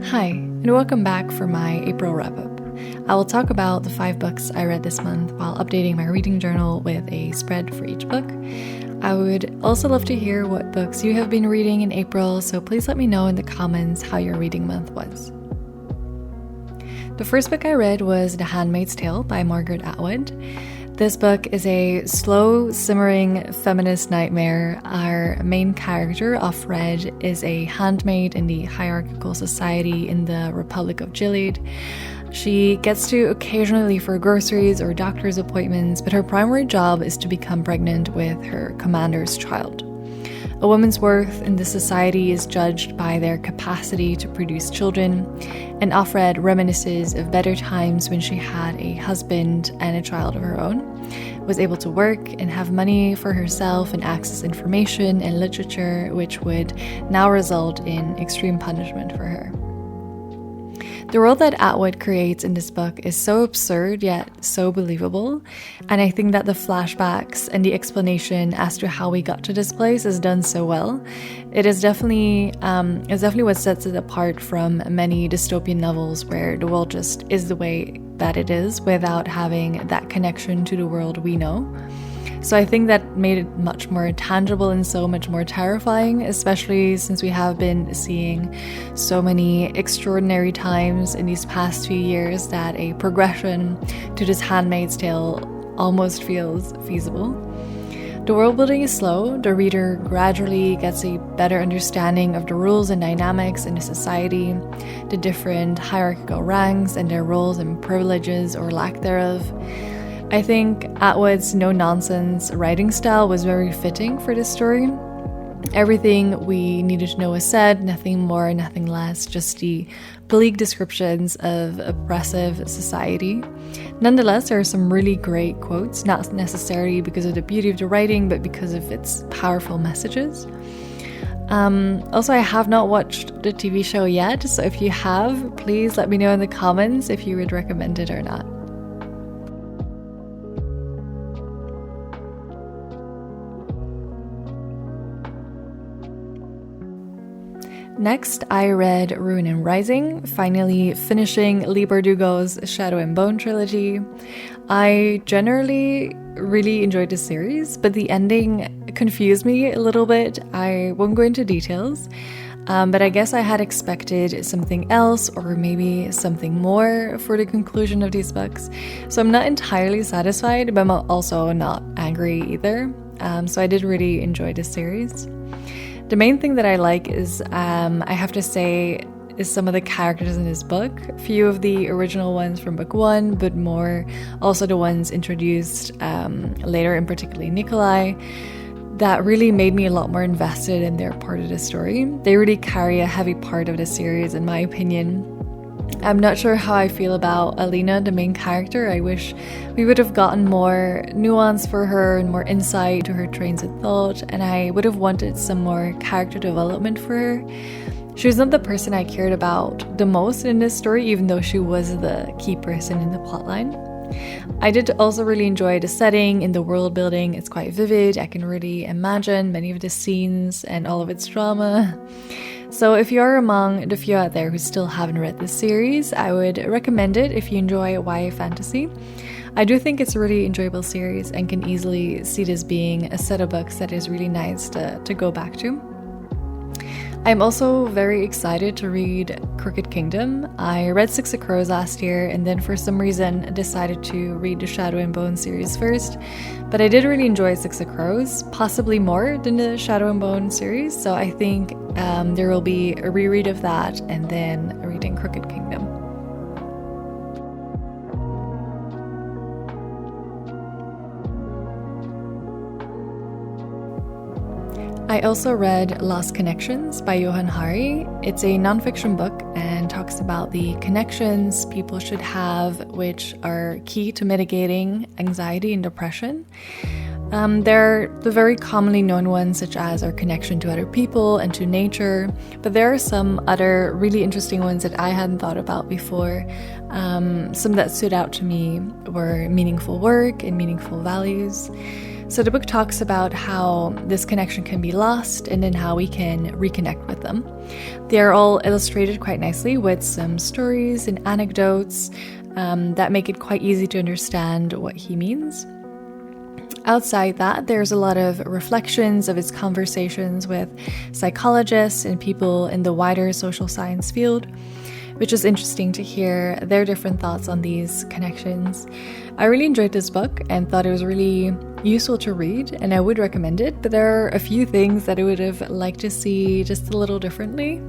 Hi, and welcome back for my April wrap-up. I will talk about the 5 books I read this month while updating my reading journal with a spread for each book. I would also love to hear what books you have been reading in April, so please let me know in the comments how your reading month was. The first book I read was The Handmaid's Tale by Margaret Atwood. This book is a slow, simmering feminist nightmare. Our main character, Offred, is a handmaid in the hierarchical society in the Republic of Gilead. She gets to occasionally leave for groceries or doctor's appointments, but her primary job is to become pregnant with her commander's child. A woman's worth in this society is judged by their capacity to produce children, and Offred reminisces of better times when she had a husband and a child of her own, was able to work and have money for herself and access information and literature, which would now result in extreme punishment for her. The world that Atwood creates in this book is so absurd yet so believable, and I think that the flashbacks and the explanation as to how we got to this place is done so well. It's definitely what sets it apart from many dystopian novels where the world just is the way that it is without having that connection to the world we know. So I think that made it much more tangible and so much more terrifying, especially since we have been seeing so many extraordinary times in these past few years that a progression to this Handmaid's Tale almost feels feasible. The world building is slow. The reader gradually gets a better understanding of the rules and dynamics in the society, the different hierarchical ranks and their roles and privileges or lack thereof. I think Atwood's no-nonsense writing style was very fitting for this story. Everything we needed to know was said, nothing more, nothing less, just the bleak descriptions of oppressive society. Nonetheless, there are some really great quotes, not necessarily because of the beauty of the writing, but because of its powerful messages. Also, I have not watched the TV show yet, so if you have, please let me know in the comments if you would recommend it or not. Next, I read Ruin and Rising, finally finishing Leigh Bardugo's Shadow and Bone trilogy. I generally really enjoyed the series, but the ending confused me a little bit. I won't go into details, but I guess I had expected something else or maybe something more for the conclusion of these books. So I'm not entirely satisfied, but I'm also not angry either. So I did really enjoy this series. The main thing that I like is, I have to say, is some of the characters in this book. A few of the original ones from book 1, but more also the ones introduced later, and particularly Nikolai, that really made me a lot more invested in their part of the story. They really carry a heavy part of the series, in my opinion. I'm not sure how I feel about Alina, the main character. I wish we would have gotten more nuance for her and more insight to her trains of thought, and I would have wanted some more character development for her. She was not the person I cared about the most in this story, even though she was the key person in the plotline. I did also really enjoy the setting and the world building. It's quite vivid. I can really imagine many of the scenes and all of its drama. So if you're among the few out there who still haven't read this series, I would recommend it if you enjoy YA fantasy. I do think it's a really enjoyable series and can easily see this being a set of books that is really nice to go back to. I'm also very excited to read Crooked Kingdom. I read Six of Crows last year and then for some reason decided to read the Shadow and Bone series first. But I did really enjoy Six of Crows, possibly more than the Shadow and Bone series. So I think there will be a reread of that and then reading Crooked Kingdom. I also read Lost Connections by Johann Hari. It's a nonfiction book and talks about the connections people should have which are key to mitigating anxiety and depression. There are the very commonly known ones, such as our connection to other people and to nature, but there are some other really interesting ones that I hadn't thought about before. Some that stood out to me were meaningful work and meaningful values. So the book talks about how this connection can be lost and then how we can reconnect with them. They are all illustrated quite nicely with some stories and anecdotes that make it quite easy to understand what he means. Outside that, there's a lot of reflections of his conversations with psychologists and people in the wider social science field, which is interesting to hear their different thoughts on these connections. I really enjoyed this book and thought it was really useful to read, and I would recommend it, but there are a few things that I would have liked to see just a little differently.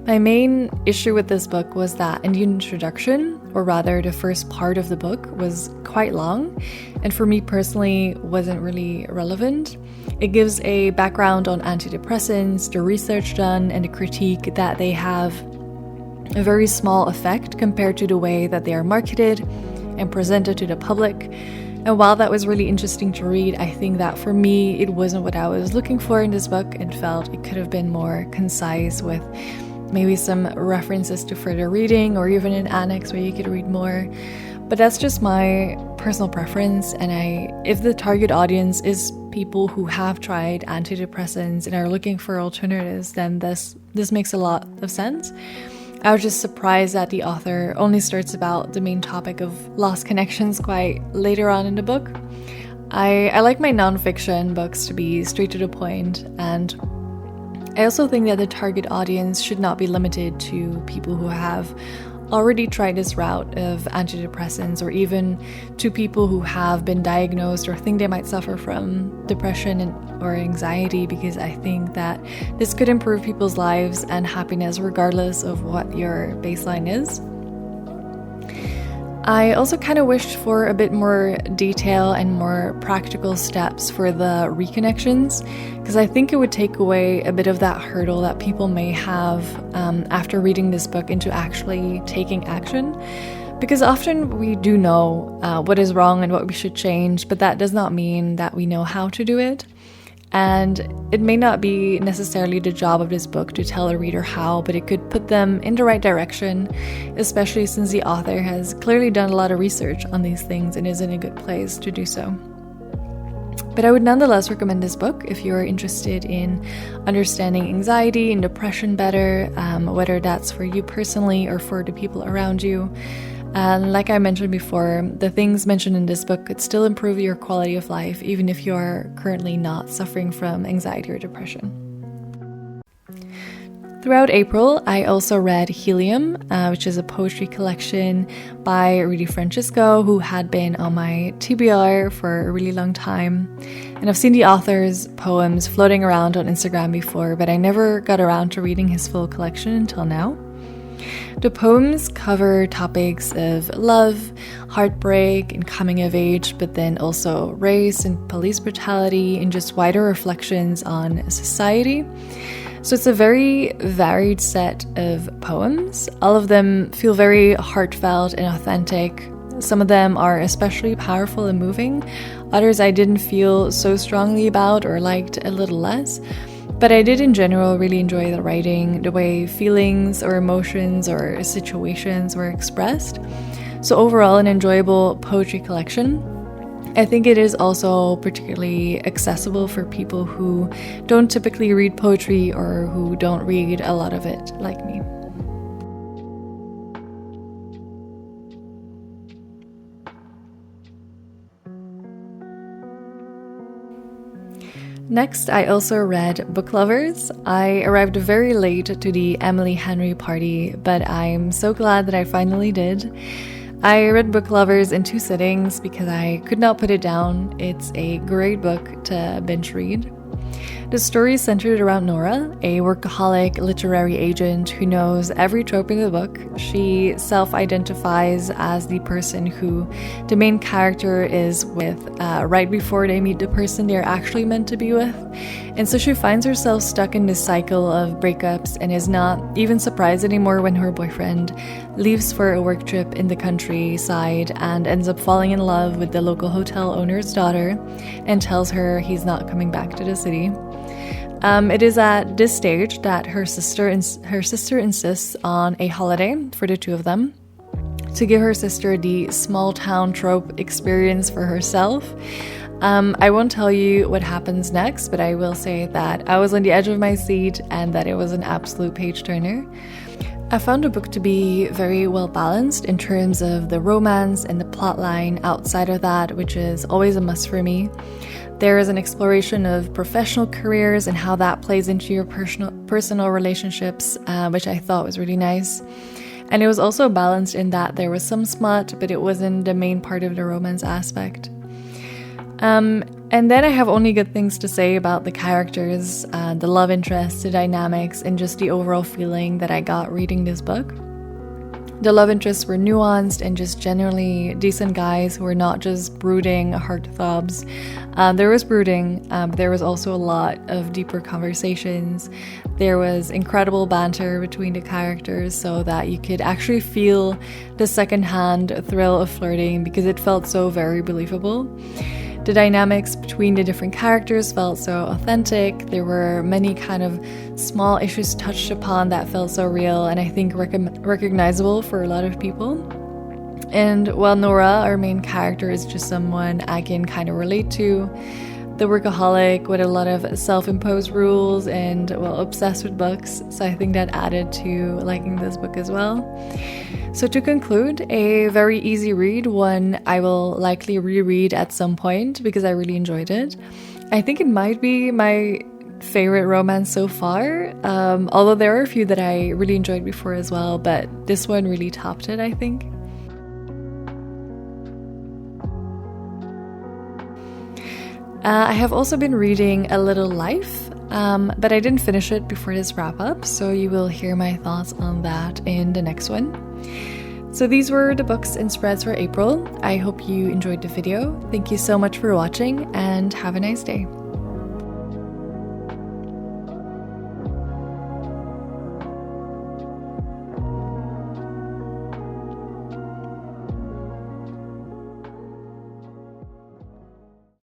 My main issue with this book was that in the introduction, or rather the first part of the book, was quite long, and for me personally wasn't really relevant. It gives a background on antidepressants, the research done, and the critique that they have a very small effect compared to the way that they are marketed and presented to the public. And while that was really interesting to read, I think that for me, it wasn't what I was looking for in this book and felt it could have been more concise with maybe some references to further reading or even an annex where you could read more. But that's just my personal preference, and if the target audience is people who have tried antidepressants and are looking for alternatives, then this makes a lot of sense. I was just surprised that the author only starts about the main topic of lost connections quite later on in the book. I like my nonfiction books to be straight to the point, and I also think that the target audience should not be limited to people who have already tried this route of antidepressants, or even to people who have been diagnosed or think they might suffer from depression or anxiety, because I think that this could improve people's lives and happiness regardless of what your baseline is. I also kind of wished for a bit more detail and more practical steps for the reconnections, because I think it would take away a bit of that hurdle that people may have after reading this book into actually taking action. Because often we do know what is wrong and what we should change, but that does not mean that we know how to do it. And it may not be necessarily the job of this book to tell a reader how, but it could put them in the right direction, especially since the author has clearly done a lot of research on these things and is in a good place to do so. But I would nonetheless recommend this book if you're interested in understanding anxiety and depression better, whether that's for you personally or for the people around you. And like I mentioned before, the things mentioned in this book could still improve your quality of life, even if you are currently not suffering from anxiety or depression. Throughout April, I also read Helium, which is a poetry collection by Rudy Francisco, who had been on my TBR for a really long time. And I've seen the author's poems floating around on Instagram before, but I never got around to reading his full collection until now. The poems cover topics of love, heartbreak, and coming of age, but then also race and police brutality and just wider reflections on society. So it's a very varied set of poems. All of them feel very heartfelt and authentic. Some of them are especially powerful and moving. Others I didn't feel so strongly about or liked a little less. But I did in general really enjoy the writing, the way feelings or emotions or situations were expressed. So overall, an enjoyable poetry collection. I think it is also particularly accessible for people who don't typically read poetry or who don't read a lot of it like me. Next, I also read Book Lovers. I arrived very late to the Emily Henry party, but I'm so glad that I finally did. I read Book Lovers in 2 sittings because I could not put it down. It's a great book to binge read. The story is centered around Nora, a workaholic literary agent who knows every trope in the book. She self-identifies as the person who the main character is with right before they meet the person they're actually meant to be with. And so she finds herself stuck in this cycle of breakups and is not even surprised anymore when her boyfriend leaves for a work trip in the countryside and ends up falling in love with the local hotel owner's daughter and tells her he's not coming back to the city. It is at this stage that her sister insists on a holiday for the two of them to give her sister the small town trope experience for herself. I won't tell you what happens next, but I will say that I was on the edge of my seat and that it was an absolute page turner. I found the book to be very well balanced in terms of the romance and the plotline outside of that, which is always a must for me. There is an exploration of professional careers and how that plays into your personal relationships, which I thought was really nice. And it was also balanced in that there was some smut, but it wasn't the main part of the romance aspect. And then I have only good things to say about the characters, the love interests, the dynamics, and just the overall feeling that I got reading this book. The love interests were nuanced and just generally decent guys who were not just brooding heartthrobs. There was brooding, but there was also a lot of deeper conversations. There was incredible banter between the characters so that you could actually feel the secondhand thrill of flirting because it felt so very believable. The dynamics between the different characters felt so authentic. There were many kind of small issues touched upon that felt so real and I think recognizable for a lot of people. And while Nora, our main character, is just someone I can kind of relate to, the workaholic with a lot of self-imposed rules and, well, obsessed with books. So I think that added to liking this book as well. So to conclude, a very easy read, one I will likely reread at some point because I really enjoyed it. I think it might be my favorite romance so far, although there are a few that I really enjoyed before as well, but this one really topped it, I think. I have also been reading A Little Life, but I didn't finish it before this wrap up, so you will hear my thoughts on that in the next one. So these were the books and spreads for April. I hope you enjoyed the video. Thank you so much for watching and have a nice day.